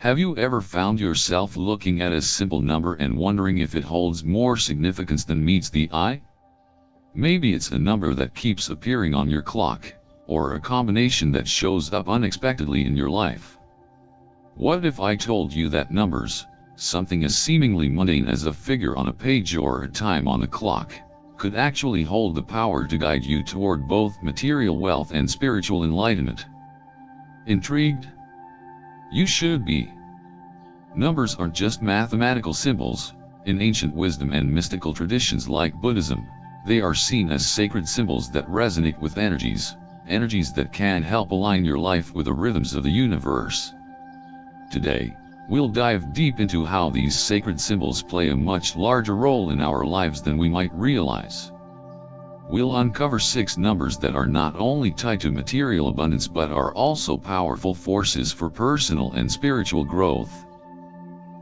Have you ever found yourself looking at a simple number and wondering if it holds more significance than meets the eye? Maybe it's a number that keeps appearing on your clock, or a combination that shows up unexpectedly in your life. What if I told you that numbers, something as seemingly mundane as a figure on a page or a time on the clock, could actually hold the power to guide you toward both material wealth and spiritual enlightenment? Intrigued? You should be. Numbers aren't just mathematical symbols. In ancient wisdom and mystical traditions like Buddhism, they are seen as sacred symbols that resonate with energies that can help align your life with the rhythms of the universe. Today, we'll dive deep into how these sacred symbols play a much larger role in our lives than we might realize. We'll uncover 6 numbers that are not only tied to material abundance but are also powerful forces for personal and spiritual growth.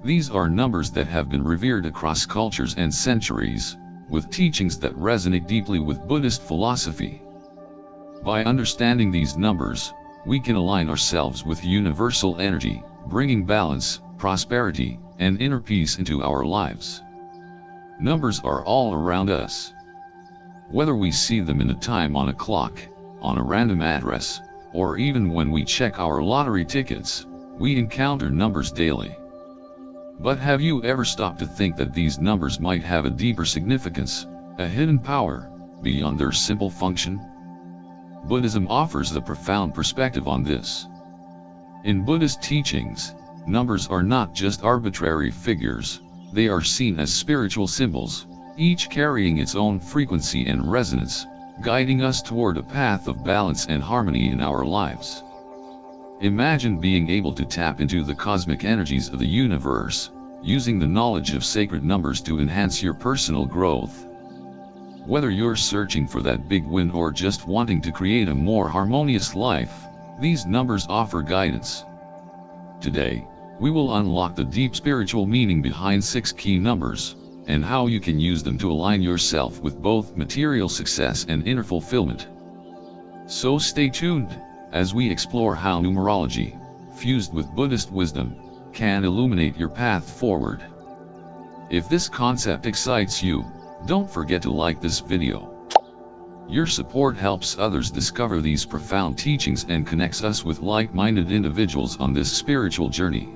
These are numbers that have been revered across cultures and centuries, with teachings that resonate deeply with Buddhist philosophy. By understanding these numbers, we can align ourselves with universal energy, bringing balance, prosperity, and inner peace into our lives. Numbers are all around us. Whether we see them in a time on a clock, on a random address, or even when we check our lottery tickets, we encounter numbers daily. But have you ever stopped to think that these numbers might have a deeper significance, a hidden power, beyond their simple function? Buddhism offers a profound perspective on this. In Buddhist teachings, numbers are not just arbitrary figures, they are seen as spiritual symbols, each carrying its own frequency and resonance, guiding us toward a path of balance and harmony in our lives. Imagine being able to tap into the cosmic energies of the universe, using the knowledge of sacred numbers to enhance your personal growth. Whether you're searching for that big win or just wanting to create a more harmonious life, these numbers offer guidance. Today, we will unlock the deep spiritual meaning behind 6 key numbers, and how you can use them to align yourself with both material success and inner fulfillment. So stay tuned, as we explore how numerology, fused with Buddhist wisdom, can illuminate your path forward. If this concept excites you, don't forget to like this video. Your support helps others discover these profound teachings and connects us with like-minded individuals on this spiritual journey.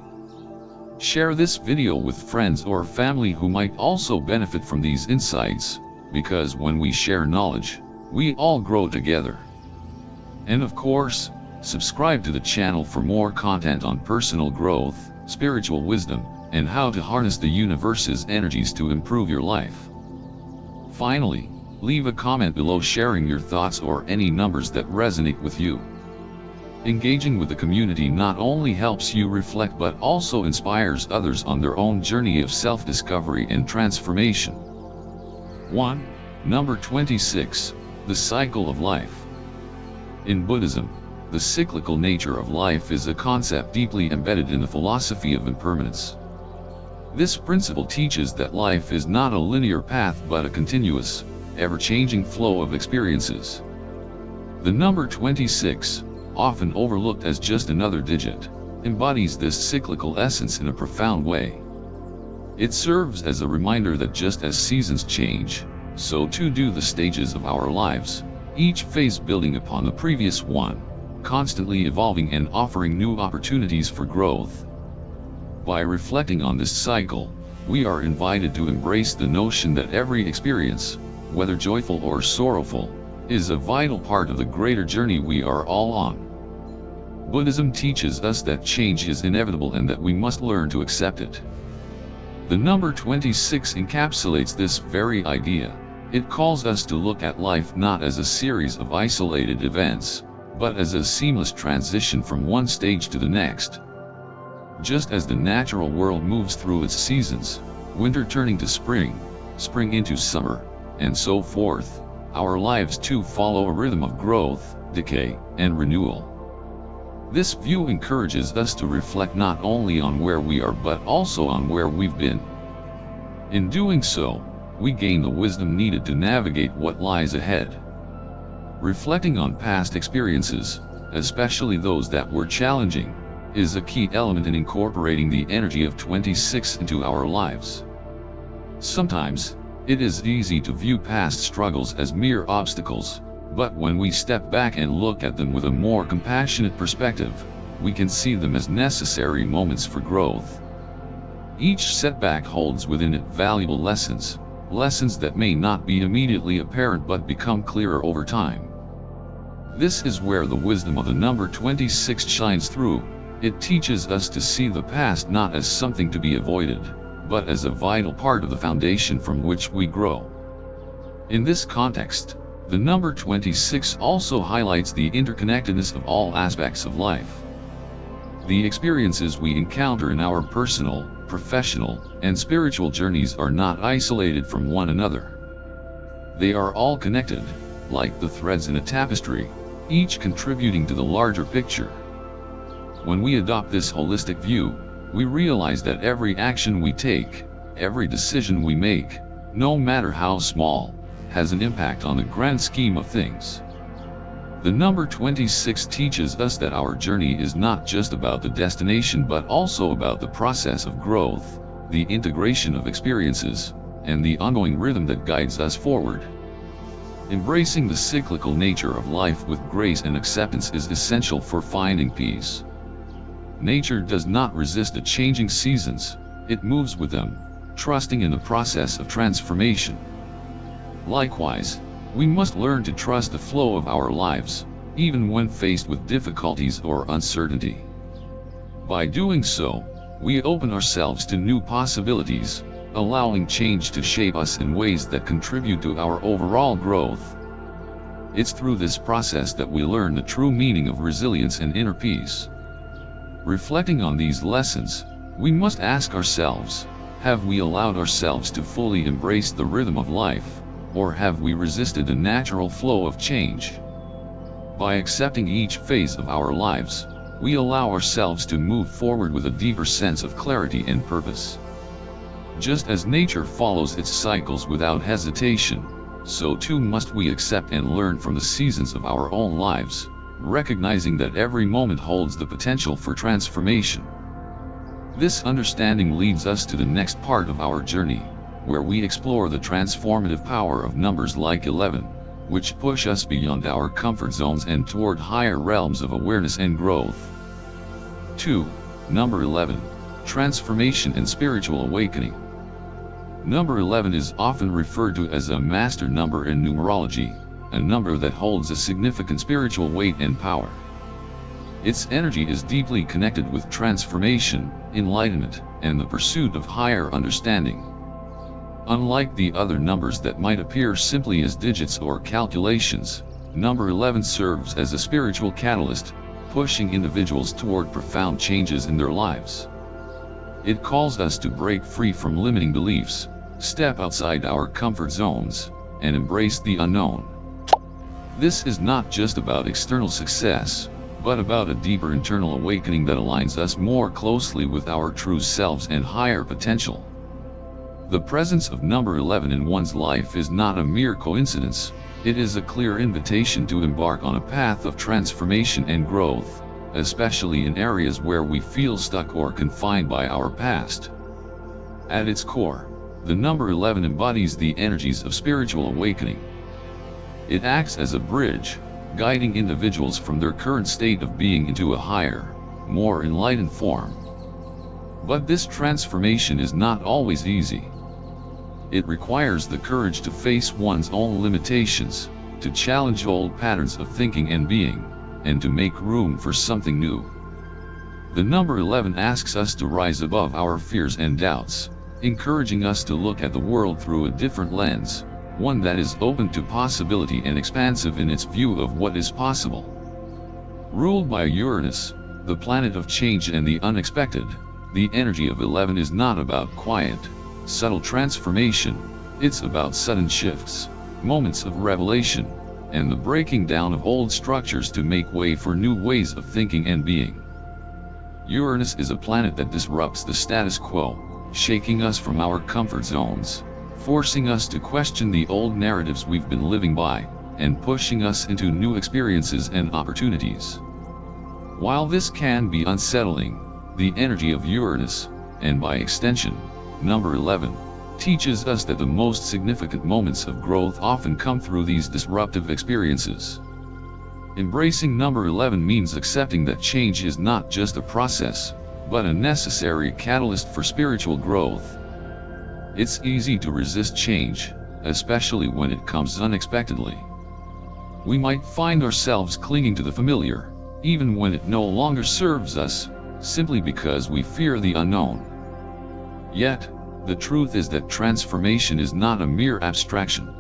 Share this video with friends or family who might also benefit from these insights, because when we share knowledge, we all grow together. And of course, subscribe to the channel for more content on personal growth, spiritual wisdom, and how to harness the universe's energies to improve your life. Finally, leave a comment below sharing your thoughts or any numbers that resonate with you. Engaging with the community not only helps you reflect but also inspires others on their own journey of self-discovery and transformation. 1. Number 26. The cycle of life. In Buddhism, the cyclical nature of life is a concept deeply embedded in the philosophy of impermanence. This principle teaches that life is not a linear path but a continuous, ever-changing flow of experiences. The number 26, often overlooked as just another digit, embodies this cyclical essence in a profound way. It serves as a reminder that just as seasons change, so too do the stages of our lives, each phase building upon the previous one, constantly evolving and offering new opportunities for growth. By reflecting on this cycle, we are invited to embrace the notion that every experience, whether joyful or sorrowful, is a vital part of the greater journey we are all on. Buddhism teaches us that change is inevitable and that we must learn to accept it. The number 26 encapsulates this very idea. It calls us to look at life not as a series of isolated events, but as a seamless transition from one stage to the next. Just as the natural world moves through its seasons, winter turning to spring, spring into summer, and so forth, our lives too follow a rhythm of growth, decay, and renewal. This view encourages us to reflect not only on where we are but also on where we've been. In doing so, we gain the wisdom needed to navigate what lies ahead. Reflecting on past experiences, especially those that were challenging, is a key element in incorporating the energy of 26 into our lives. Sometimes, it is easy to view past struggles as mere obstacles, but when we step back and look at them with a more compassionate perspective, we can see them as necessary moments for growth. Each setback holds within it valuable lessons that may not be immediately apparent but become clearer over time. This is where the wisdom of the number 26 shines through. It teaches us to see the past not as something to be avoided, but as a vital part of the foundation from which we grow. In this context, the number 26 also highlights the interconnectedness of all aspects of life. The experiences we encounter in our personal, professional, and spiritual journeys are not isolated from one another. They are all connected, like the threads in a tapestry, each contributing to the larger picture. When we adopt this holistic view, we realize that every action we take, every decision we make, no matter how small, has an impact on the grand scheme of things. The number 26 teaches us that our journey is not just about the destination but also about the process of growth, the integration of experiences, and the ongoing rhythm that guides us forward. Embracing the cyclical nature of life with grace and acceptance is essential for finding peace. Nature does not resist the changing seasons, it moves with them, trusting in the process of transformation. Likewise, we must learn to trust the flow of our lives, even when faced with difficulties or uncertainty. By doing so, we open ourselves to new possibilities, allowing change to shape us in ways that contribute to our overall growth. It's through this process that we learn the true meaning of resilience and inner peace. Reflecting on these lessons, we must ask ourselves, have we allowed ourselves to fully embrace the rhythm of life, or have we resisted the natural flow of change? By accepting each phase of our lives, we allow ourselves to move forward with a deeper sense of clarity and purpose. Just as nature follows its cycles without hesitation, so too must we accept and learn from the seasons of our own lives, recognizing that every moment holds the potential for transformation. This understanding leads us to the next part of our journey, where we explore the transformative power of numbers like 11, which push us beyond our comfort zones and toward higher realms of awareness and growth. 2. Number 11. Transformation and spiritual awakening. Number 11 is often referred to as a master number in numerology, a number that holds a significant spiritual weight and power. Its energy is deeply connected with transformation, enlightenment, and the pursuit of higher understanding. Unlike the other numbers that might appear simply as digits or calculations, number 11 serves as a spiritual catalyst, pushing individuals toward profound changes in their lives. It calls us to break free from limiting beliefs, step outside our comfort zones, and embrace the unknown. This is not just about external success, but about a deeper internal awakening that aligns us more closely with our true selves and higher potential. The presence of number 11 in one's life is not a mere coincidence, it is a clear invitation to embark on a path of transformation and growth, especially in areas where we feel stuck or confined by our past. At its core, the number 11 embodies the energies of spiritual awakening. It acts as a bridge, guiding individuals from their current state of being into a higher, more enlightened form. But this transformation is not always easy. It requires the courage to face one's own limitations, to challenge old patterns of thinking and being, and to make room for something new. The number 11 asks us to rise above our fears and doubts, encouraging us to look at the world through a different lens, one that is open to possibility and expansive in its view of what is possible. Ruled by Uranus, the planet of change and the unexpected, the energy of 11 is not about quiet, subtle transformation, it's about sudden shifts, moments of revelation, and the breaking down of old structures to make way for new ways of thinking and being. Uranus is a planet that disrupts the status quo, shaking us from our comfort zones, forcing us to question the old narratives we've been living by, and pushing us into new experiences and opportunities. While this can be unsettling, the energy of Uranus, and by extension, number 11, teaches us that the most significant moments of growth often come through these disruptive experiences. Embracing number 11 means accepting that change is not just a process, but a necessary catalyst for spiritual growth. It's easy to resist change, especially when it comes unexpectedly. We might find ourselves clinging to the familiar, even when it no longer serves us, simply because we fear the unknown. Yet, the truth is that transformation is not a mere abstraction.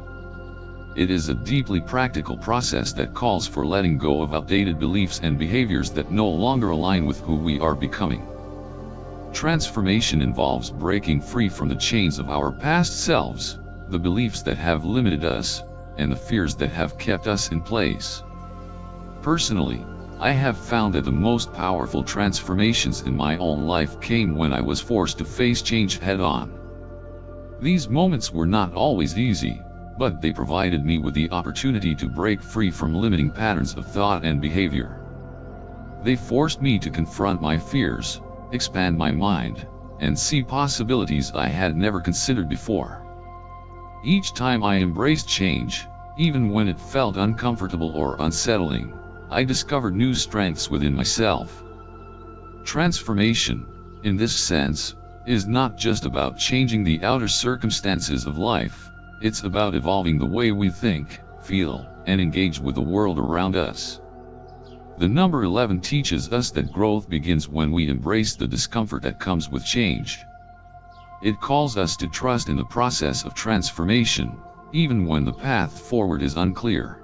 It is a deeply practical process that calls for letting go of outdated beliefs and behaviors that no longer align with who we are becoming. Transformation involves breaking free from the chains of our past selves, the beliefs that have limited us, and the fears that have kept us in place. Personally, I have found that the most powerful transformations in my own life came when I was forced to face change head-on. These moments were not always easy, but they provided me with the opportunity to break free from limiting patterns of thought and behavior. They forced me to confront my fears, expand my mind, and see possibilities I had never considered before. Each time I embraced change, even when it felt uncomfortable or unsettling, I discovered new strengths within myself. Transformation, in this sense, is not just about changing the outer circumstances of life, it's about evolving the way we think, feel, and engage with the world around us. The number 11 teaches us that growth begins when we embrace the discomfort that comes with change. It calls us to trust in the process of transformation, even when the path forward is unclear.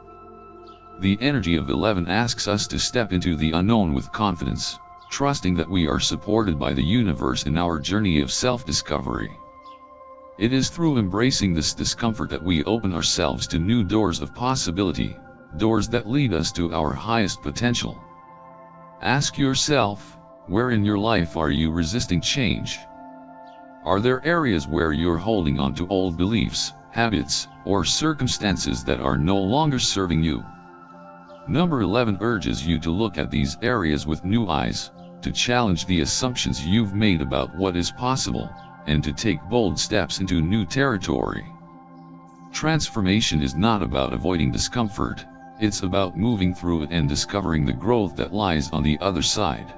The energy of 11 asks us to step into the unknown with confidence, trusting that we are supported by the universe in our journey of self-discovery. It is through embracing this discomfort that we open ourselves to new doors of possibility, doors that lead us to our highest potential. Ask yourself, where in your life are you resisting change? Are there areas where you're holding on to old beliefs, habits, or circumstances that are no longer serving you? Number 11 urges you to look at these areas with new eyes, to challenge the assumptions you've made about what is possible, and to take bold steps into new territory. Transformation is not about avoiding discomfort, it's about moving through it and discovering the growth that lies on the other side.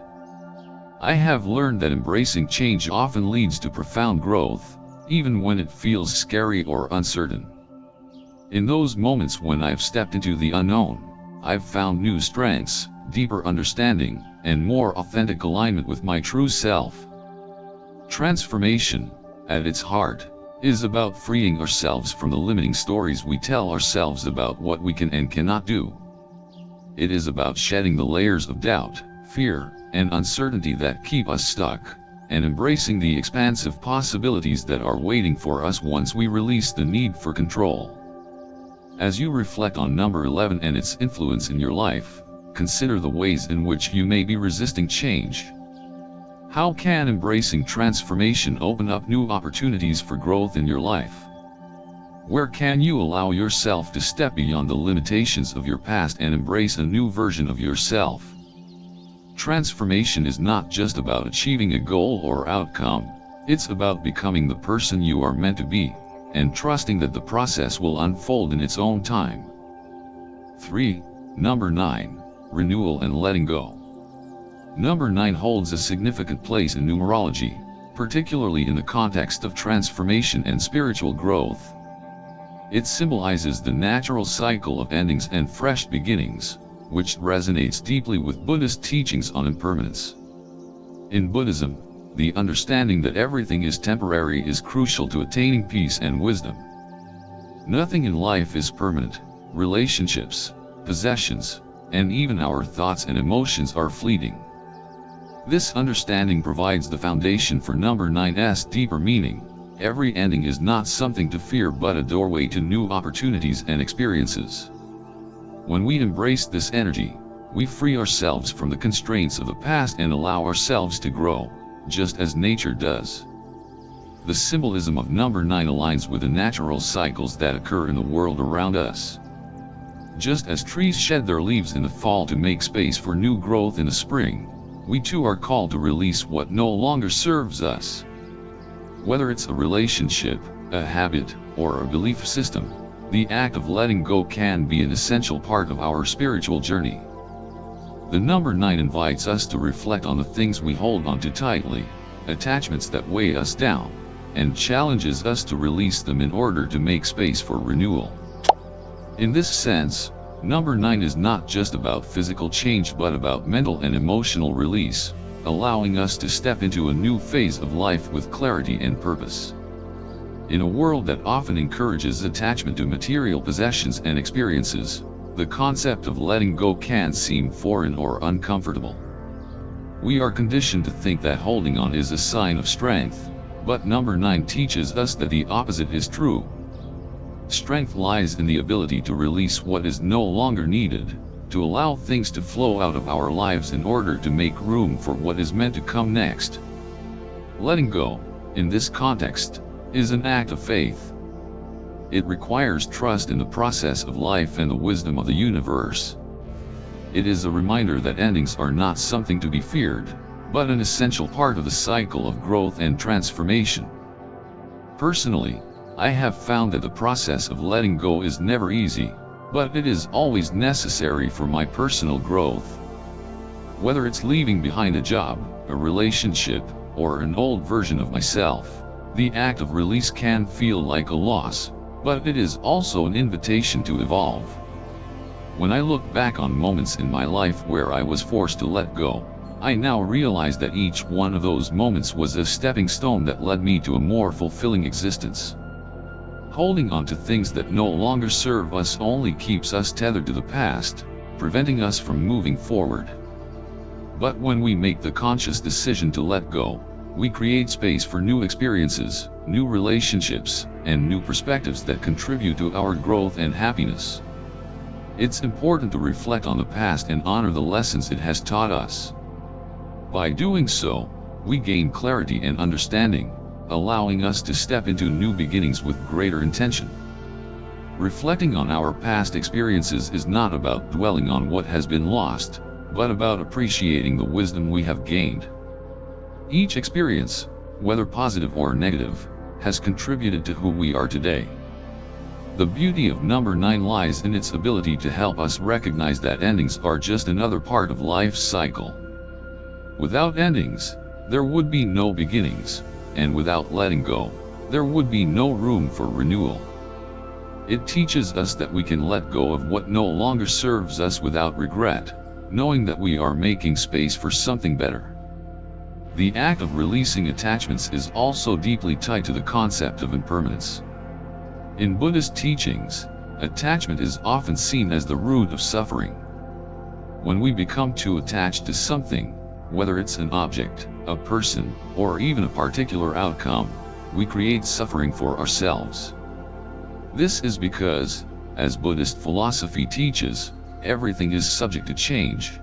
I have learned that embracing change often leads to profound growth, even when it feels scary or uncertain. In those moments when I've stepped into the unknown, I've found new strengths, deeper understanding, and more authentic alignment with my true self. Transformation, at its heart, is about freeing ourselves from the limiting stories we tell ourselves about what we can and cannot do. It is about shedding the layers of doubt, fear, and uncertainty that keep us stuck, and embracing the expansive possibilities that are waiting for us once we release the need for control. As you reflect on number 11 and its influence in your life, consider the ways in which you may be resisting change. How can embracing transformation open up new opportunities for growth in your life? Where can you allow yourself to step beyond the limitations of your past and embrace a new version of yourself? Transformation is not just about achieving a goal or outcome, it's about becoming the person you are meant to be, and trusting that the process will unfold in its own time. 3. Number 9. Renewal and letting go. Number 9 holds a significant place in numerology, particularly in the context of transformation and spiritual growth. It symbolizes the natural cycle of endings and fresh beginnings, which resonates deeply with Buddhist teachings on impermanence. In Buddhism, the understanding that everything is temporary is crucial to attaining peace and wisdom. Nothing in life is permanent. Relationships, possessions, and even our thoughts and emotions are fleeting. This understanding provides the foundation for number 9's deeper meaning. Every ending is not something to fear but a doorway to new opportunities and experiences. When we embrace this energy, we free ourselves from the constraints of the past and allow ourselves to grow, just as nature does. The symbolism of number 9 aligns with the natural cycles that occur in the world around us. Just as trees shed their leaves in the fall to make space for new growth in the spring, we too are called to release what no longer serves us. Whether it's a relationship, a habit, or a belief system, the act of letting go can be an essential part of our spiritual journey. The number 9 invites us to reflect on the things we hold on to tightly, attachments that weigh us down, and challenges us to release them in order to make space for renewal. In this sense, number 9 is not just about physical change but about mental and emotional release, allowing us to step into a new phase of life with clarity and purpose. In a world that often encourages attachment to material possessions and experiences, the concept of letting go can seem foreign or uncomfortable. We are conditioned to think that holding on is a sign of strength, but number 9 teaches us that the opposite is true. Strength lies in the ability to release what is no longer needed, to allow things to flow out of our lives in order to make room for what is meant to come next. Letting go, in this context, is an act of faith. It requires trust in the process of life and the wisdom of the universe. It is a reminder that endings are not something to be feared, but an essential part of the cycle of growth and transformation. Personally, I have found that the process of letting go is never easy, but it is always necessary for my personal growth. Whether it's leaving behind a job, a relationship, or an old version of myself, the act of release can feel like a loss, but it is also an invitation to evolve. When I look back on moments in my life where I was forced to let go, I now realize that each one of those moments was a stepping stone that led me to a more fulfilling existence. Holding on to things that no longer serve us only keeps us tethered to the past, preventing us from moving forward. But when we make the conscious decision to let go, we create space for new experiences, new relationships, and new perspectives that contribute to our growth and happiness. It's important to reflect on the past and honor the lessons it has taught us. By doing so, we gain clarity and understanding, allowing us to step into new beginnings with greater intention. Reflecting on our past experiences is not about dwelling on what has been lost, but about appreciating the wisdom we have gained. Each experience, whether positive or negative, has contributed to who we are today. The beauty of number 9 lies in its ability to help us recognize that endings are just another part of life's cycle. Without endings, there would be no beginnings, and without letting go, there would be no room for renewal. It teaches us that we can let go of what no longer serves us without regret, knowing that we are making space for something better. The act of releasing attachments is also deeply tied to the concept of impermanence. In Buddhist teachings, attachment is often seen as the root of suffering. When we become too attached to something, whether it's an object, a person, or even a particular outcome, we create suffering for ourselves. This is because, as Buddhist philosophy teaches, everything is subject to change.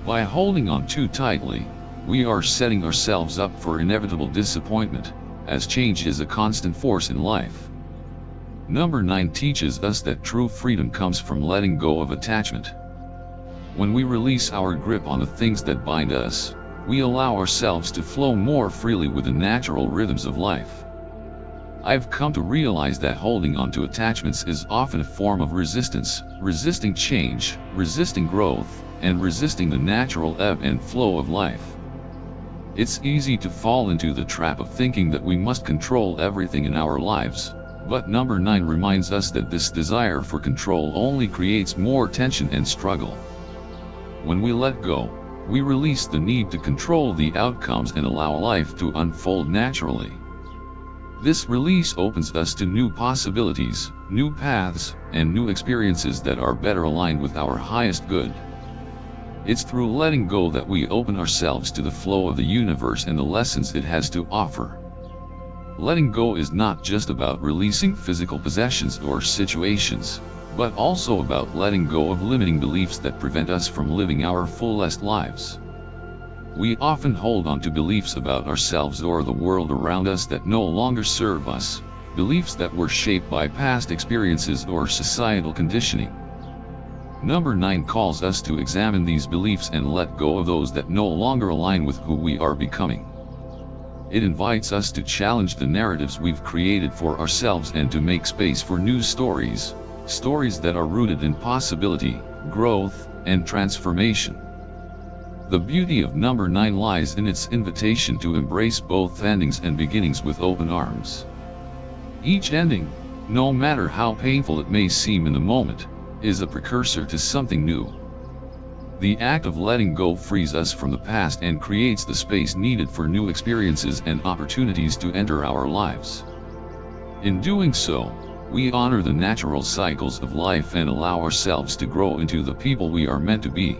By holding on too tightly, we are setting ourselves up for inevitable disappointment, as change is a constant force in life. Number 9 teaches us that true freedom comes from letting go of attachment. When we release our grip on the things that bind us, we allow ourselves to flow more freely with the natural rhythms of life. I've come to realize that holding on to attachments is often a form of resistance, resisting change, resisting growth, and resisting the natural ebb and flow of life. It's easy to fall into the trap of thinking that we must control everything in our lives, but number 9 reminds us that this desire for control only creates more tension and struggle. When we let go, we release the need to control the outcomes and allow life to unfold naturally. This release opens us to new possibilities, new paths, and new experiences that are better aligned with our highest good. It's through letting go that we open ourselves to the flow of the universe and the lessons it has to offer. Letting go is not just about releasing physical possessions or situations, but also about letting go of limiting beliefs that prevent us from living our fullest lives. We often hold on to beliefs about ourselves or the world around us that no longer serve us, beliefs that were shaped by past experiences or societal conditioning. Number 9 calls us to examine these beliefs and let go of those that no longer align with who we are becoming. It invites us to challenge the narratives we've created for ourselves and to make space for new stories, stories that are rooted in possibility, growth, and transformation. The beauty of number 9 lies in its invitation to embrace both endings and beginnings with open arms. Each ending, no matter how painful it may seem in the moment, is a precursor to something new. The act of letting go frees us from the past and creates the space needed for new experiences and opportunities to enter our lives. In doing so, we honor the natural cycles of life and allow ourselves to grow into the people we are meant to be.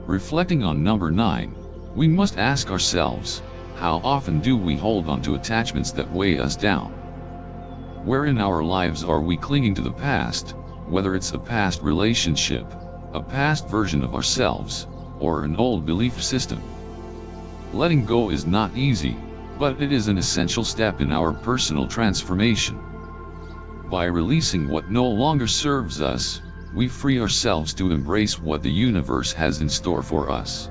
Reflecting on number 9, we must ask ourselves, how often do we hold on to attachments that weigh us down? Where in our lives are we clinging to the past, whether it's a past relationship, a past version of ourselves, or an old belief system? Letting go is not easy, but it is an essential step in our personal transformation. By releasing what no longer serves us, we free ourselves to embrace what the universe has in store for us.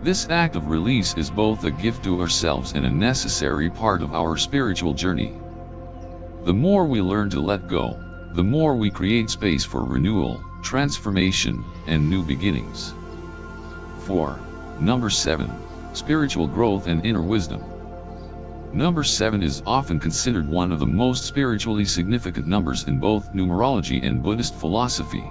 This act of release is both a gift to ourselves and a necessary part of our spiritual journey. The more we learn to let go, the more we create space for renewal, transformation, and new beginnings. 4. Number 7. Spiritual growth and inner wisdom. Number 7 is often considered one of the most spiritually significant numbers in both numerology and Buddhist philosophy.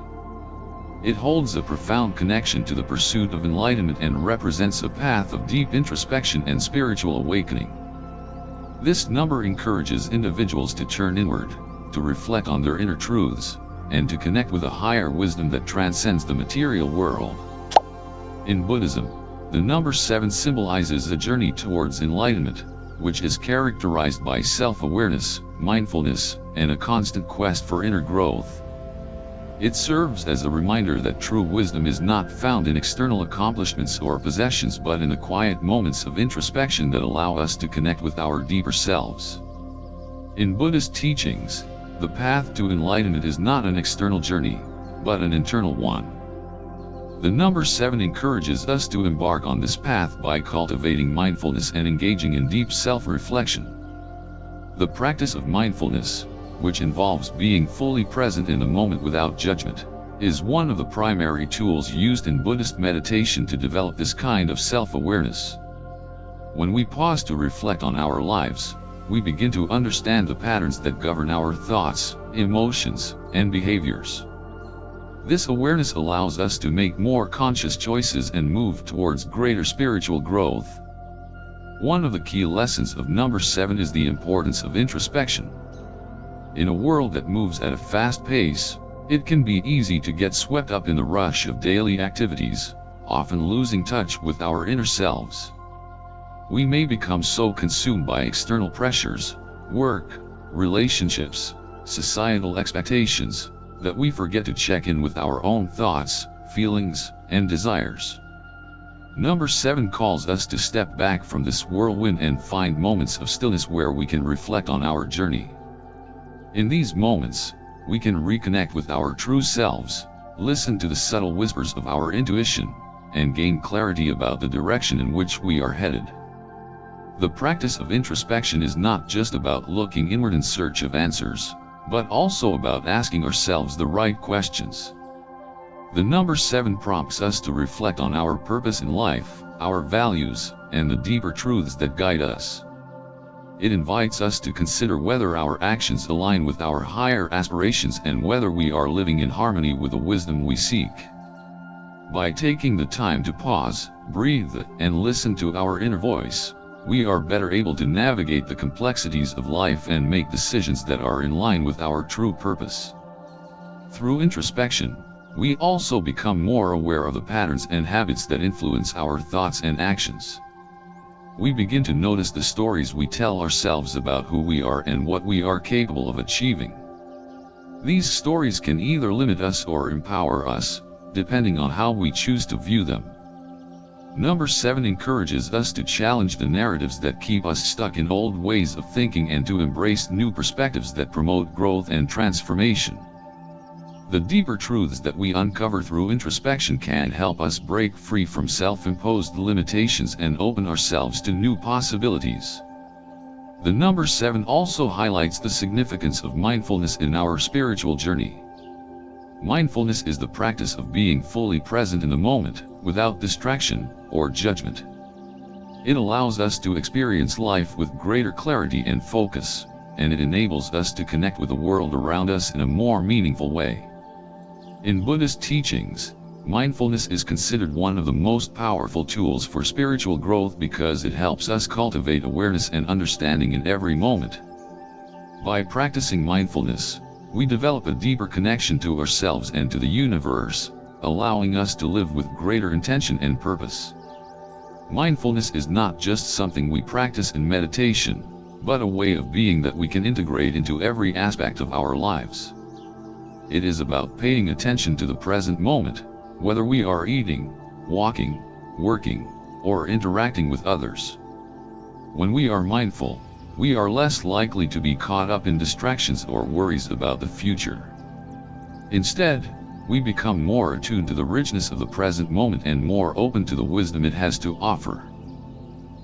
It holds a profound connection to the pursuit of enlightenment and represents a path of deep introspection and spiritual awakening. This number encourages individuals to turn inward, to reflect on their inner truths, and to connect with a higher wisdom that transcends the material world. In Buddhism, the number 7 symbolizes a journey towards enlightenment, which is characterized by self-awareness, mindfulness, and a constant quest for inner growth. It serves as a reminder that true wisdom is not found in external accomplishments or possessions but in the quiet moments of introspection that allow us to connect with our deeper selves. In Buddhist teachings, the path to enlightenment is not an external journey, but an internal one. The number 7 encourages us to embark on this path by cultivating mindfulness and engaging in deep self-reflection. The practice of mindfulness, which involves being fully present in the moment without judgment, is one of the primary tools used in Buddhist meditation to develop this kind of self-awareness. When we pause to reflect on our lives, we begin to understand the patterns that govern our thoughts, emotions, and behaviors. This awareness allows us to make more conscious choices and move towards greater spiritual growth. One of the key lessons of number 7 is the importance of introspection. In a world that moves at a fast pace, it can be easy to get swept up in the rush of daily activities, often losing touch with our inner selves. We may become so consumed by external pressures, work, relationships, societal expectations, that we forget to check in with our own thoughts, feelings, and desires. Number 7 calls us to step back from this whirlwind and find moments of stillness where we can reflect on our journey. In these moments, we can reconnect with our true selves, listen to the subtle whispers of our intuition, and gain clarity about the direction in which we are headed. The practice of introspection is not just about looking inward in search of answers, but also about asking ourselves the right questions. The number 7 prompts us to reflect on our purpose in life, our values, and the deeper truths that guide us. It invites us to consider whether our actions align with our higher aspirations and whether we are living in harmony with the wisdom we seek. By taking the time to pause, breathe, and listen to our inner voice, we are better able to navigate the complexities of life and make decisions that are in line with our true purpose. Through introspection, we also become more aware of the patterns and habits that influence our thoughts and actions. We begin to notice the stories we tell ourselves about who we are and what we are capable of achieving. These stories can either limit us or empower us, depending on how we choose to view them. Number 7 encourages us to challenge the narratives that keep us stuck in old ways of thinking and to embrace new perspectives that promote growth and transformation. The deeper truths that we uncover through introspection can help us break free from self-imposed limitations and open ourselves to new possibilities. The number 7 also highlights the significance of mindfulness in our spiritual journey. Mindfulness is the practice of being fully present in the moment, without distraction or judgment. It allows us to experience life with greater clarity and focus, and it enables us to connect with the world around us in a more meaningful way. In Buddhist teachings, mindfulness is considered one of the most powerful tools for spiritual growth because it helps us cultivate awareness and understanding in every moment. By practicing mindfulness, we develop a deeper connection to ourselves and to the universe, allowing us to live with greater intention and purpose. Mindfulness is not just something we practice in meditation, but a way of being that we can integrate into every aspect of our lives. It is about paying attention to the present moment, whether we are eating, walking, working, or interacting with others. When we are mindful, we are less likely to be caught up in distractions or worries about the future. Instead, we become more attuned to the richness of the present moment and more open to the wisdom it has to offer.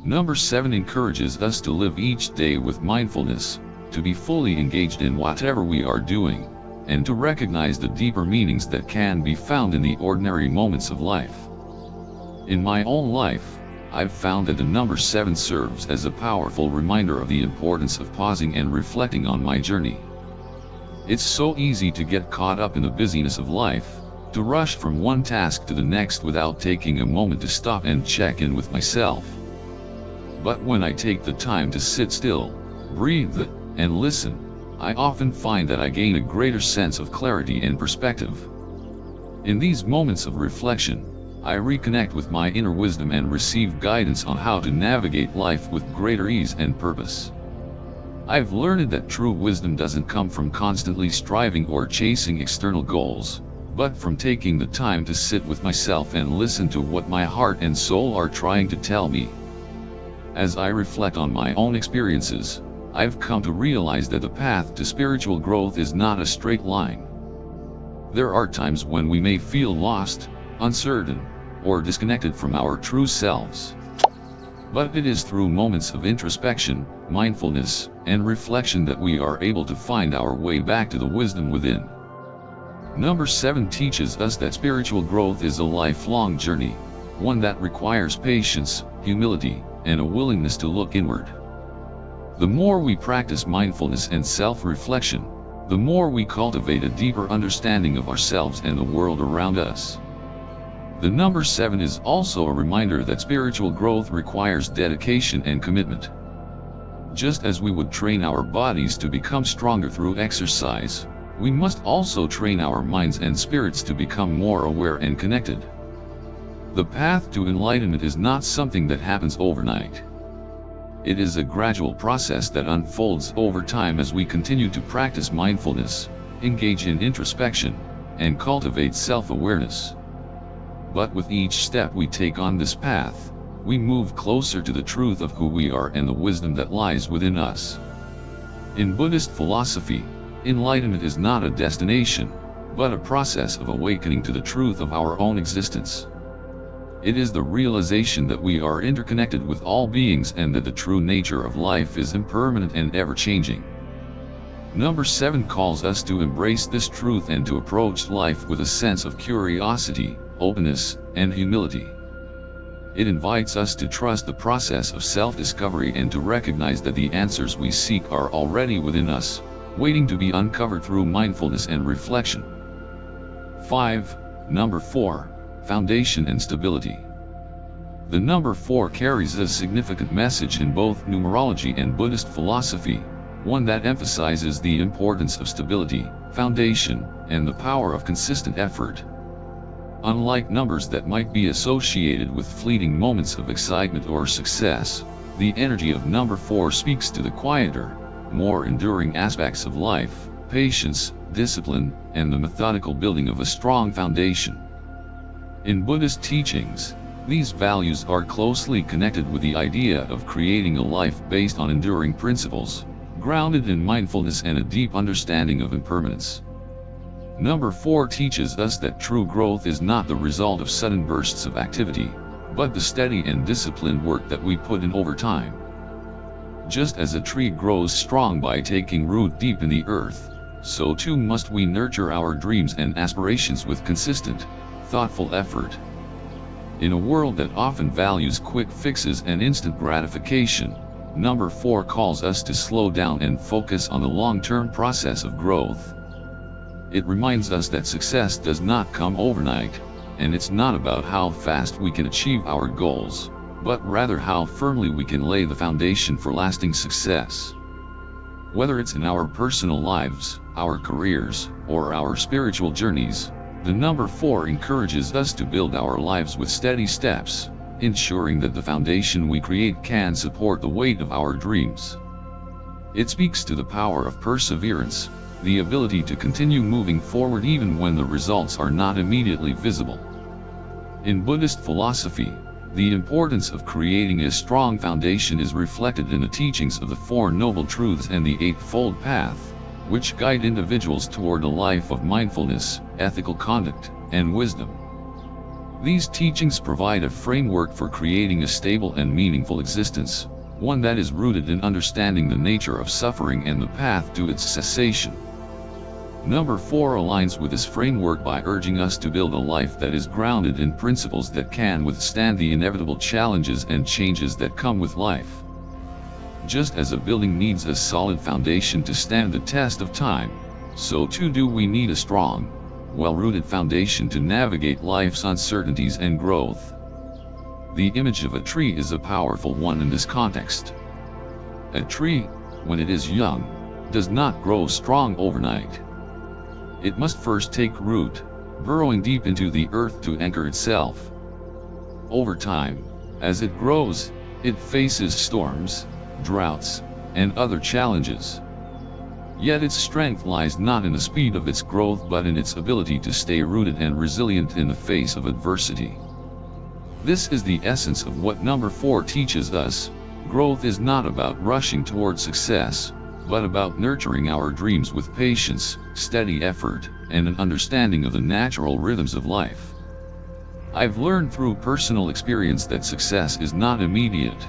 Number 7 encourages us to live each day with mindfulness, to be fully engaged in whatever we are doing, and to recognize the deeper meanings that can be found in the ordinary moments of life. In my own life, I've found that the number 7 serves as a powerful reminder of the importance of pausing and reflecting on my journey. It's so easy to get caught up in the busyness of life, to rush from one task to the next without taking a moment to stop and check in with myself. But when I take the time to sit still, breathe, and listen, I often find that I gain a greater sense of clarity and perspective. In these moments of reflection, I reconnect with my inner wisdom and receive guidance on how to navigate life with greater ease and purpose. I've learned that true wisdom doesn't come from constantly striving or chasing external goals, but from taking the time to sit with myself and listen to what my heart and soul are trying to tell me. As I reflect on my own experiences, I've come to realize that the path to spiritual growth is not a straight line. There are times when we may feel lost, uncertain, or disconnected from our true selves. But it is through moments of introspection, mindfulness, and reflection that we are able to find our way back to the wisdom within. Number 7 teaches us that spiritual growth is a lifelong journey, one that requires patience, humility, and a willingness to look inward. The more we practice mindfulness and self-reflection, the more we cultivate a deeper understanding of ourselves and the world around us. The number 7 is also a reminder that spiritual growth requires dedication and commitment. Just as we would train our bodies to become stronger through exercise, we must also train our minds and spirits to become more aware and connected. The path to enlightenment is not something that happens overnight. It is a gradual process that unfolds over time as we continue to practice mindfulness, engage in introspection, and cultivate self-awareness. But with each step we take on this path, we move closer to the truth of who we are and the wisdom that lies within us. In Buddhist philosophy, enlightenment is not a destination, but a process of awakening to the truth of our own existence. It is the realization that we are interconnected with all beings and that the true nature of life is impermanent and ever-changing. Number 7 calls us to embrace this truth and to approach life with a sense of curiosity, openness, and humility. It invites us to trust the process of self-discovery and to recognize that the answers we seek are already within us, waiting to be uncovered through mindfulness and reflection. 5. Number 4. Foundation and stability. The number 4 carries a significant message in both numerology and Buddhist philosophy, one that emphasizes the importance of stability, foundation, and the power of consistent effort. Unlike numbers that might be associated with fleeting moments of excitement or success, the energy of number 4 speaks to the quieter, more enduring aspects of life, patience, discipline, and the methodical building of a strong foundation. In Buddhist teachings, these values are closely connected with the idea of creating a life based on enduring principles, grounded in mindfulness and a deep understanding of impermanence. Number 4 teaches us that true growth is not the result of sudden bursts of activity, but the steady and disciplined work that we put in over time. Just as a tree grows strong by taking root deep in the earth, so too must we nurture our dreams and aspirations with consistent, thoughtful effort. In a world that often values quick fixes and instant gratification, number 4 calls us to slow down and focus on the long-term process of growth. It reminds us that success does not come overnight, and it's not about how fast we can achieve our goals, but rather how firmly we can lay the foundation for lasting success. Whether it's in our personal lives, our careers, or our spiritual journeys, the number 4 encourages us to build our lives with steady steps, ensuring that the foundation we create can support the weight of our dreams. It speaks to the power of perseverance, the ability to continue moving forward even when the results are not immediately visible. In Buddhist philosophy, the importance of creating a strong foundation is reflected in the teachings of the Four Noble Truths and the Eightfold Path, which guide individuals toward a life of mindfulness, ethical conduct, and wisdom. These teachings provide a framework for creating a stable and meaningful existence, one that is rooted in understanding the nature of suffering and the path to its cessation. Number 4 aligns with this framework by urging us to build a life that is grounded in principles that can withstand the inevitable challenges and changes that come with life. Just as a building needs a solid foundation to stand the test of time, so too do we need a strong, well-rooted foundation to navigate life's uncertainties and growth. The image of a tree is a powerful one in this context. A tree, when it is young, does not grow strong overnight. It must first take root, burrowing deep into the earth to anchor itself. Over time, as it grows, it faces storms, droughts, and other challenges. Yet its strength lies not in the speed of its growth but in its ability to stay rooted and resilient in the face of adversity. This is the essence of what number 4 teaches us. Growth is not about rushing toward success, but about nurturing our dreams with patience, steady effort, and an understanding of the natural rhythms of life. I've learned through personal experience that success is not immediate.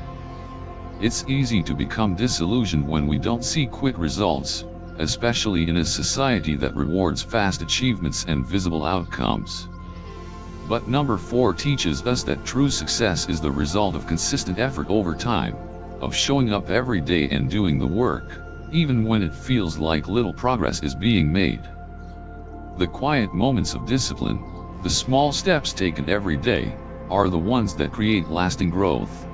It's easy to become disillusioned when we don't see quick results, especially in a society that rewards fast achievements and visible outcomes. But number 4 teaches us that true success is the result of consistent effort over time, of showing up every day and doing the work, even when it feels like little progress is being made. The quiet moments of discipline, the small steps taken every day, are the ones that create lasting growth.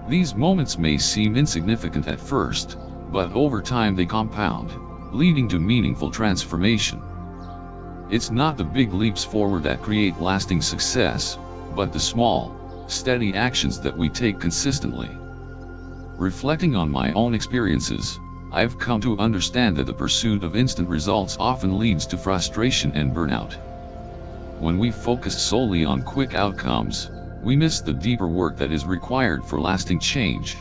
These moments may seem insignificant at first, but over time they compound, leading to meaningful transformation. It's not the big leaps forward that create lasting success, but the small, steady actions that we take consistently. Reflecting on my own experiences, I've come to understand that the pursuit of instant results often leads to frustration and burnout. When we focus solely on quick outcomes, we miss the deeper work that is required for lasting change.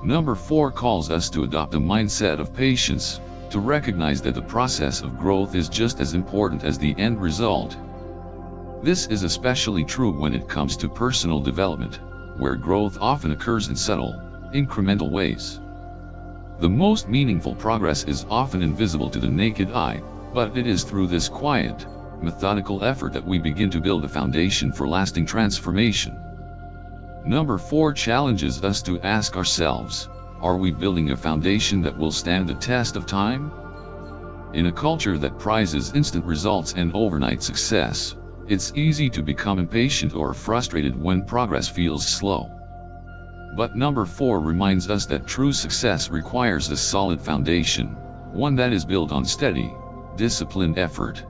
Number 4 calls us to adopt a mindset of patience, to recognize that the process of growth is just as important as the end result. This is especially true when it comes to personal development, where growth often occurs in subtle, incremental ways. The most meaningful progress is often invisible to the naked eye, but it is through this quiet, methodical effort that we begin to build a foundation for lasting transformation. Number 4 challenges us to ask ourselves, are we building a foundation that will stand the test of time? In a culture that prizes instant results and overnight success, it's easy to become impatient or frustrated when progress feels slow. But number 4 reminds us that true success requires a solid foundation, one that is built on steady, disciplined effort.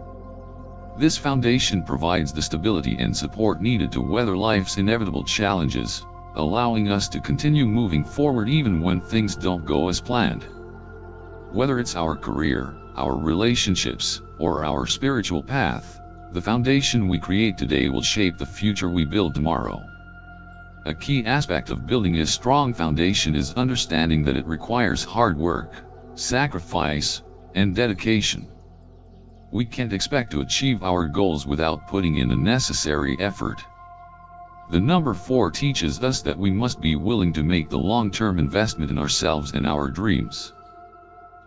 This foundation provides the stability and support needed to weather life's inevitable challenges, allowing us to continue moving forward even when things don't go as planned. Whether it's our career, our relationships, or our spiritual path, the foundation we create today will shape the future we build tomorrow. A key aspect of building a strong foundation is understanding that it requires hard work, sacrifice, and dedication. we can't expect to achieve our goals without putting in the necessary effort. The number 4 teaches us that we must be willing to make the long-term investment in ourselves and our dreams.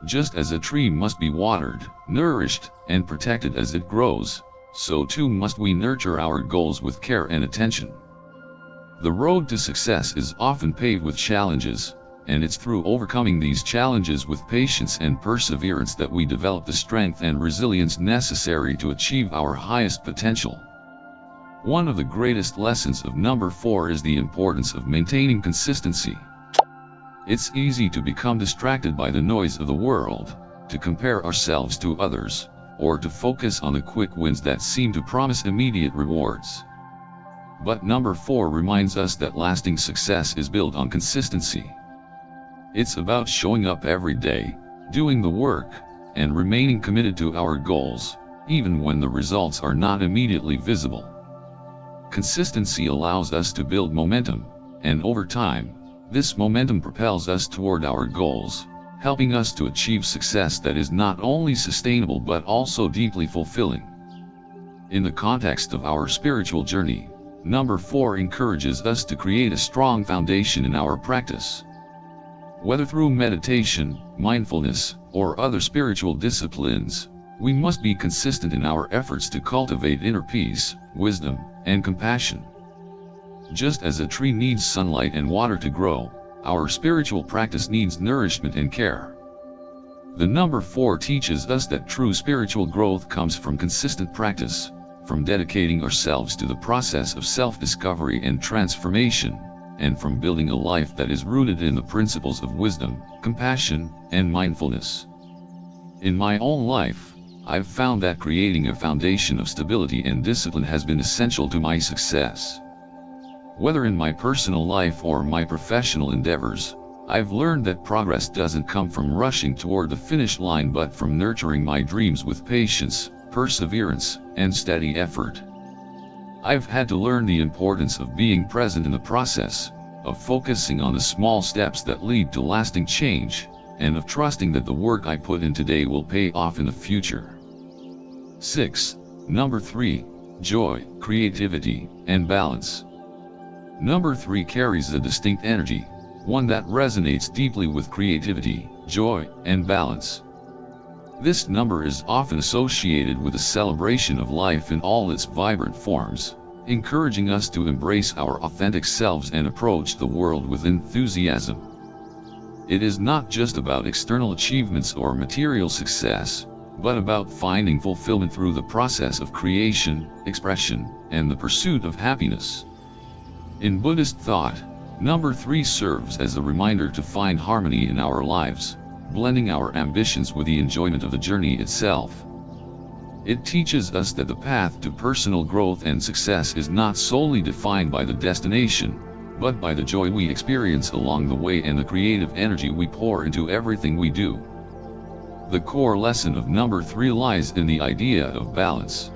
Just as a tree must be watered, nourished, and protected as it grows, so too must we nurture our goals with care and attention. The road to success is often paved with challenges, and it's through overcoming these challenges with patience and perseverance that we develop the strength and resilience necessary to achieve our highest potential. One of the greatest lessons of number 4 is the importance of maintaining consistency. It's easy to become distracted by the noise of the world, to compare ourselves to others, or to focus on the quick wins that seem to promise immediate rewards. But number 4 reminds us that lasting success is built on consistency. It's about showing up every day, doing the work, and remaining committed to our goals, even when the results are not immediately visible. Consistency allows us to build momentum, and over time, this momentum propels us toward our goals, helping us to achieve success that is not only sustainable but also deeply fulfilling. In the context of our spiritual journey, number 4 encourages us to create a strong foundation in our practice. Whether through meditation, mindfulness, or other spiritual disciplines, we must be consistent in our efforts to cultivate inner peace, wisdom, and compassion. Just as a tree needs sunlight and water to grow, our spiritual practice needs nourishment and care. The number 4 teaches us that true spiritual growth comes from consistent practice, from dedicating ourselves to the process of self-discovery and transformation, and from building a life that is rooted in the principles of wisdom, compassion, and mindfulness. In my own life, I've found that creating a foundation of stability and discipline has been essential to my success. Whether in my personal life or my professional endeavors, I've learned that progress doesn't come from rushing toward the finish line but from nurturing my dreams with patience, perseverance, and steady effort. I've had to learn the importance of being present in the process, of focusing on the small steps that lead to lasting change, and of trusting that the work I put in today will pay off in the future. 6. Number 3. Joy, creativity, and balance. Number 3 carries a distinct energy, one that resonates deeply with creativity, joy, and balance. This number is often associated with the celebration of life in all its vibrant forms, encouraging us to embrace our authentic selves and approach the world with enthusiasm. It is not just about external achievements or material success, but about finding fulfillment through the process of creation, expression, and the pursuit of happiness. In Buddhist thought, number 3 serves as a reminder to find harmony in our lives, blending our ambitions with the enjoyment of the journey itself. It teaches us that the path to personal growth and success is not solely defined by the destination, but by the joy we experience along the way and the creative energy we pour into everything we do. The core lesson of number 3 lies in the idea of balance.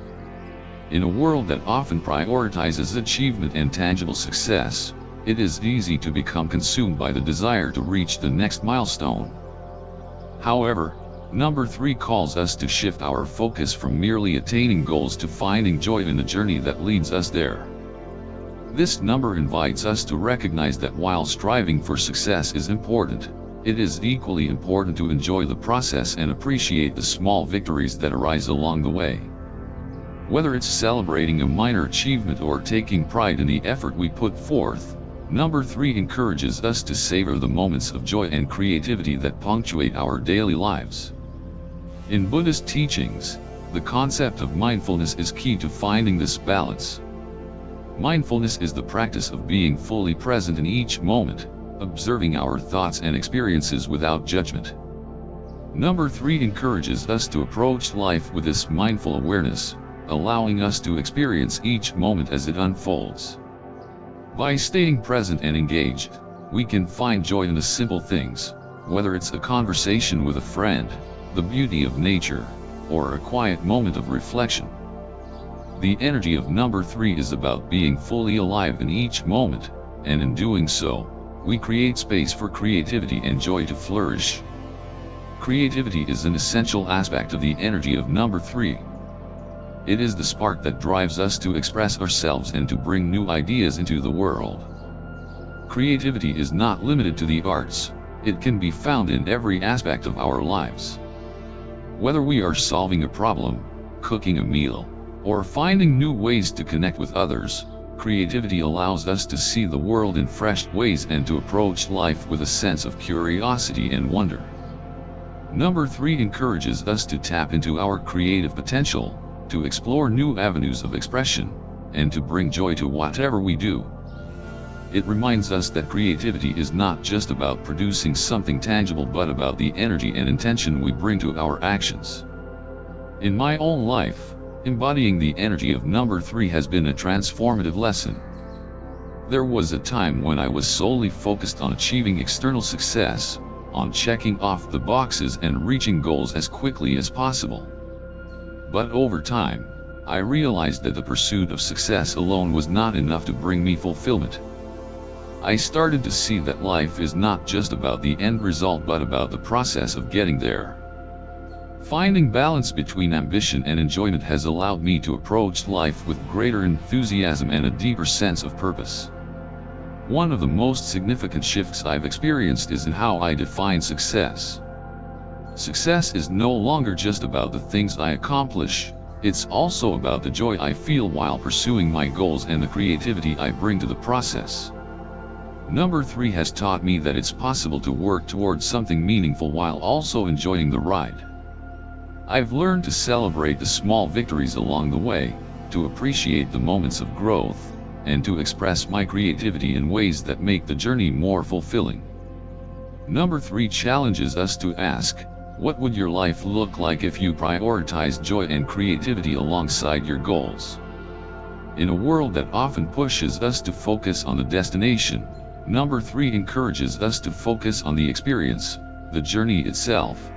In a world that often prioritizes achievement and tangible success, it is easy to become consumed by the desire to reach the next milestone. However, number 3 calls us to shift our focus from merely attaining goals to finding joy in the journey that leads us there. This number invites us to recognize that while striving for success is important, it is equally important to enjoy the process and appreciate the small victories that arise along the way. Whether it's celebrating a minor achievement or taking pride in the effort we put forth, number 3 encourages us to savor the moments of joy and creativity that punctuate our daily lives. In Buddhist teachings, the concept of mindfulness is key to finding this balance. Mindfulness is the practice of being fully present in each moment, observing our thoughts and experiences without judgment. Number 3 encourages us to approach life with this mindful awareness, allowing us to experience each moment as it unfolds. By staying present and engaged, we can find joy in the simple things, whether it's a conversation with a friend, the beauty of nature, or a quiet moment of reflection. The energy of number 3 is about being fully alive in each moment, and in doing so, we create space for creativity and joy to flourish. Creativity is an essential aspect of the energy of number 3. It is the spark that drives us to express ourselves and to bring new ideas into the world. Creativity is not limited to the arts, it can be found in every aspect of our lives. Whether we are solving a problem, cooking a meal, or finding new ways to connect with others, creativity allows us to see the world in fresh ways and to approach life with a sense of curiosity and wonder. Number 3 encourages us to tap into our creative potential, to explore new avenues of expression, and to bring joy to whatever we do. It reminds us that creativity is not just about producing something tangible but about the energy and intention we bring to our actions. In my own life, embodying the energy of number 3 has been a transformative lesson. There was a time when I was solely focused on achieving external success, on checking off the boxes and reaching goals as quickly as possible. But over time, I realized that the pursuit of success alone was not enough to bring me fulfillment. I started to see that life is not just about the end result but about the process of getting there. Finding balance between ambition and enjoyment has allowed me to approach life with greater enthusiasm and a deeper sense of purpose. One of the most significant shifts I've experienced is in how I define success. Success is no longer just about the things I accomplish, it's also about the joy I feel while pursuing my goals and the creativity I bring to the process. Number 3 has taught me that it's possible to work towards something meaningful while also enjoying the ride. I've learned to celebrate the small victories along the way, to appreciate the moments of growth, and to express my creativity in ways that make the journey more fulfilling. Number 3 challenges us to ask, what would your life look like if you prioritized joy and creativity alongside your goals? In a world that often pushes us to focus on the destination, number 3 encourages us to focus on the experience, the journey itself.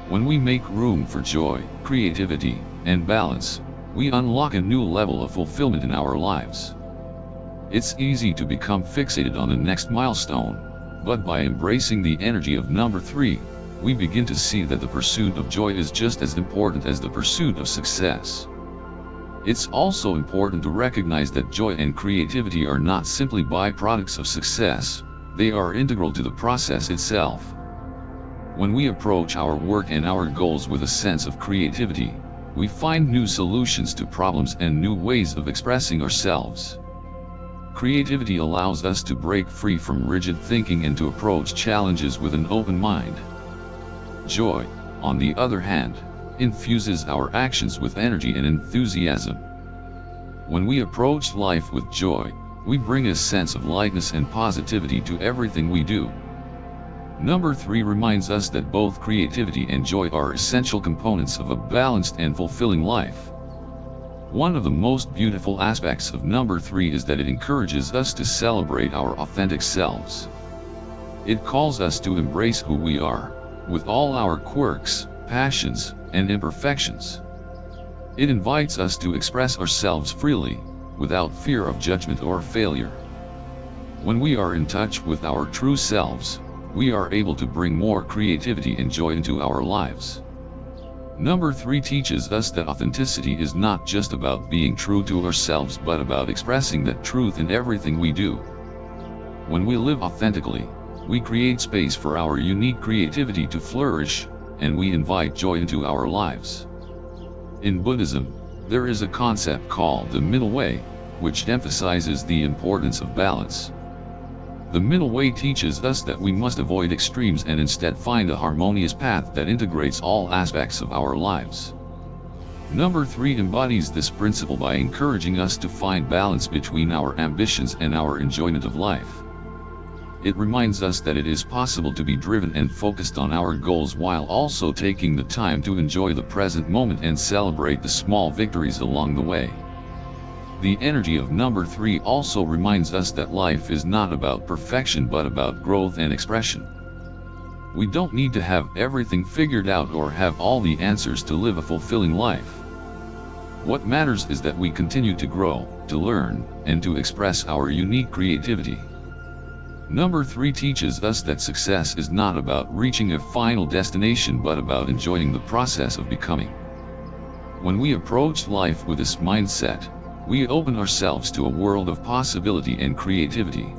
When we make room for joy, creativity, and balance, we unlock a new level of fulfillment in our lives. It's easy to become fixated on the next milestone, but by embracing the energy of number 3, we begin to see that the pursuit of joy is just as important as the pursuit of success. It's also important to recognize that joy and creativity are not simply byproducts of success, they are integral to the process itself. When we approach our work and our goals with a sense of creativity, we find new solutions to problems and new ways of expressing ourselves. Creativity allows us to break free from rigid thinking and to approach challenges with an open mind. Joy, on the other hand, infuses our actions with energy and enthusiasm. When we approach life with joy, we bring a sense of lightness and positivity to everything we do. Number 3 reminds us that both creativity and joy are essential components of a balanced and fulfilling life. One of the most beautiful aspects of number 3 is that it encourages us to celebrate our authentic selves. It calls us to embrace who we are, with all our quirks, passions, and imperfections. It invites us to express ourselves freely, without fear of judgment or failure. When we are in touch with our true selves, we are able to bring more creativity and joy into our lives. Number 3 teaches us that authenticity is not just about being true to ourselves but about expressing that truth in everything we do. When we live authentically, we create space for our unique creativity to flourish, and we invite joy into our lives. In Buddhism, there is a concept called the middle way, which emphasizes the importance of balance. The middle way teaches us that we must avoid extremes and instead find a harmonious path that integrates all aspects of our lives. Number 3 embodies this principle by encouraging us to find balance between our ambitions and our enjoyment of life. It reminds us that it is possible to be driven and focused on our goals while also taking the time to enjoy the present moment and celebrate the small victories along the way. The energy of number 3 also reminds us that life is not about perfection but about growth and expression. We don't need to have everything figured out or have all the answers to live a fulfilling life. What matters is that we continue to grow, to learn, and to express our unique creativity. Number 3 teaches us that success is not about reaching a final destination but about enjoying the process of becoming. When we approach life with this mindset, we open ourselves to a world of possibility and creativity.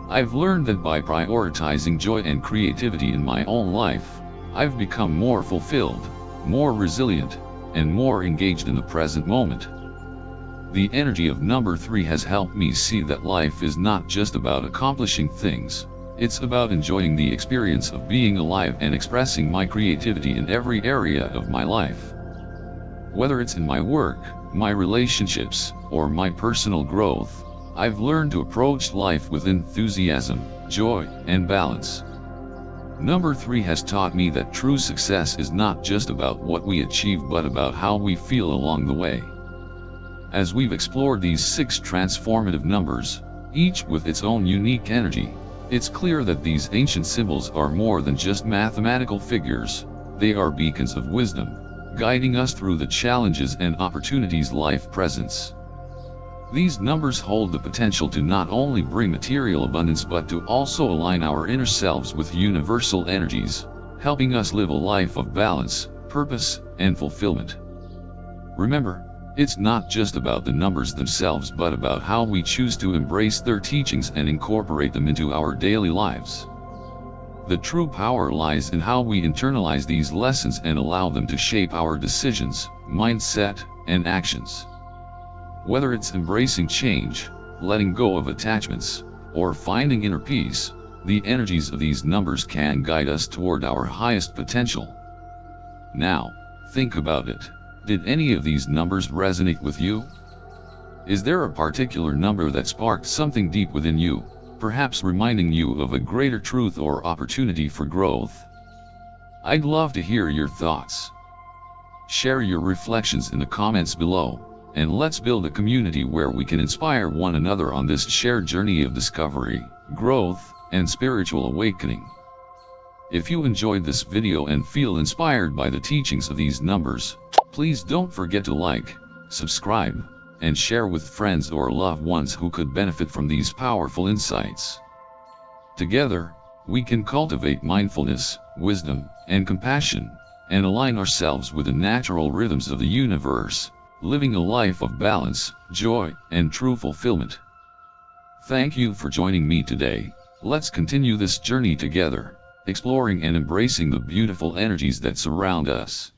I've learned that by prioritizing joy and creativity in my own life, I've become more fulfilled, more resilient, and more engaged in the present moment. The energy of number 3 has helped me see that life is not just about accomplishing things, it's about enjoying the experience of being alive and expressing my creativity in every area of my life. Whether it's in my work, my relationships, or my personal growth, I've learned to approach life with enthusiasm, joy, and balance. Number 3 has taught me that true success is not just about what we achieve but about how we feel along the way. As we've explored these 6 transformative numbers, each with its own unique energy, it's clear that these ancient symbols are more than just mathematical figures. They are beacons of wisdom, guiding us through the challenges and opportunities life presents. These numbers hold the potential to not only bring material abundance but to also align our inner selves with universal energies, helping us live a life of balance, purpose, and fulfillment. Remember, it's not just about the numbers themselves but about how we choose to embrace their teachings and incorporate them into our daily lives. The true power lies in how we internalize these lessons and allow them to shape our decisions, mindset, and actions. Whether it's embracing change, letting go of attachments, or finding inner peace, the energies of these numbers can guide us toward our highest potential. Now, think about it. Did any of these numbers resonate with you? Is there a particular number that sparked something deep within you, perhaps reminding you of a greater truth or opportunity for growth? I'd love to hear your thoughts. Share your reflections in the comments below, and let's build a community where we can inspire one another on this shared journey of discovery, growth, and spiritual awakening. If you enjoyed this video and feel inspired by the teachings of these numbers, please don't forget to like, subscribe, and share with friends or loved ones who could benefit from these powerful insights. Together, we can cultivate mindfulness, wisdom, and compassion, and align ourselves with the natural rhythms of the universe, living a life of balance, joy, and true fulfillment. Thank you for joining me today. Let's continue this journey together, exploring and embracing the beautiful energies that surround us.